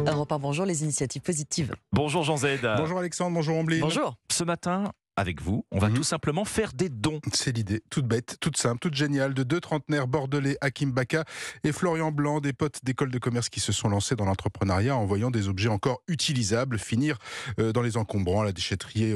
Europe 1, bonjour, les initiatives positives. Bonjour Jean Z. Bonjour Alexandre, bonjour Ambline. Bonjour. Ce matin, avec vous, on va tout simplement faire des dons. C'est l'idée, toute bête, toute simple, toute géniale, de deux trentenaires bordelais, Hakim Baka et Florian Blanc, des potes d'école de commerce qui se sont lancés dans l'entrepreneuriat en voyant des objets encore utilisables finir dans les encombrants, à la déchetterie,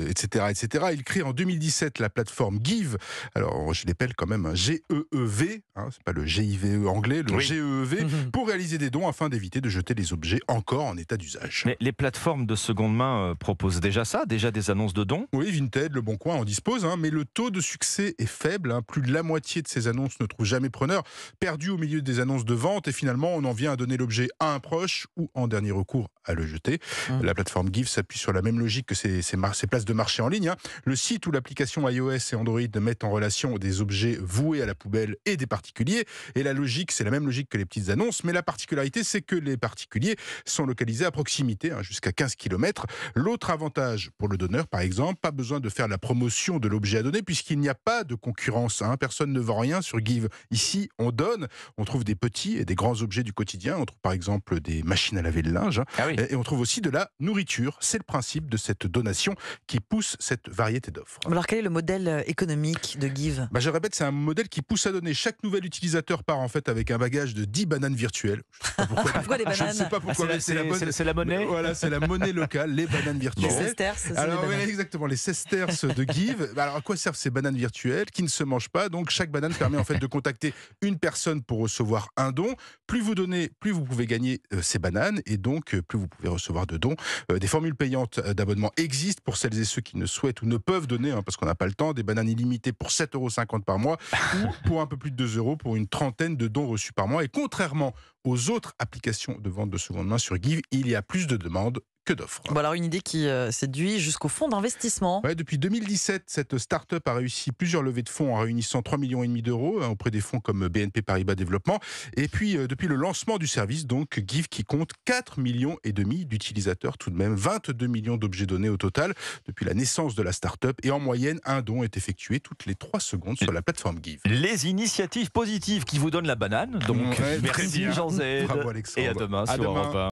etc., etc. Ils créent en 2017 la plateforme Give. Alors, je l'appelle quand même un GEEV, c'est pas le GIVE anglais, le GEEV, pour réaliser des dons afin d'éviter de jeter les objets encore en état d'usage. Mais les plateformes de seconde main proposent déjà ça, déjà des annonces de dons. Oui, Vinted, Le Bon Coin en dispose, mais le taux de succès est faible. Plus de la moitié de ces annonces ne trouvent jamais preneur, perdu au milieu des annonces de vente, et finalement on en vient à donner l'objet à un proche ou en dernier recours à le jeter. La plateforme Give s'appuie sur la même logique que ces places de marché en ligne. Le site ou l'application iOS et Android mettent en relation des objets voués à la poubelle et des particuliers, et la logique, c'est la même logique que les petites annonces, mais la particularité, c'est que les particuliers sont localisés à proximité, jusqu'à 15 km. L'autre avantage pour le donneur, par exemple, pas besoin de faire la promotion de l'objet à donner puisqu'il n'y a pas de concurrence. Personne ne vend rien sur Give. Ici, on donne, on trouve des petits et des grands objets du quotidien. On trouve par exemple des machines à laver le linge. Et on trouve aussi de la nourriture. C'est le principe de cette donation qui pousse cette variété d'offres. Alors quel est le modèle économique de Give ? Je répète, c'est un modèle qui pousse à donner. Chaque nouvel utilisateur part en fait avec un bagage de 10 bananes virtuelles. Pourquoi des bananes ? Je ne sais pas pourquoi, mais c'est la monnaie. Voilà, c'est la monnaie locale, les bananes virtuelles. Les sesterces, Alors, exactement, les sesterces de Give. Alors, à quoi servent ces bananes virtuelles qui ne se mangent pas? Donc, chaque banane permet en fait de contacter une personne pour recevoir un don. Plus vous donnez, plus vous pouvez gagner ces bananes, et donc plus vous pouvez recevoir de dons. Des formules payantes d'abonnement existent pour celles et ceux qui ne souhaitent ou ne peuvent donner, parce qu'on n'a pas le temps. Des bananes illimitées pour 7,50 € par mois ou pour un peu plus de 2 € pour une trentaine de dons reçus par mois. Et contrairement aux autres applications de vente de seconde main sur Give, il y a plus de demandes que d'offres. Bon, alors une idée qui séduit jusqu'au fonds d'investissement. Depuis 2017, cette start-up a réussi plusieurs levées de fonds en réunissant 3,5 millions d'euros auprès des fonds comme BNP Paribas Développement. Et puis, depuis le lancement du service, donc Give qui compte 4,5 millions d'utilisateurs tout de même, 22 millions d'objets donnés au total depuis la naissance de la start-up. Et en moyenne, un don est effectué toutes les 3 secondes sur la plateforme Give. Les initiatives positives qui vous donnent la banane. Donc, merci Jean Z. Bravo Alexandre. Et à demain sur Europe 1.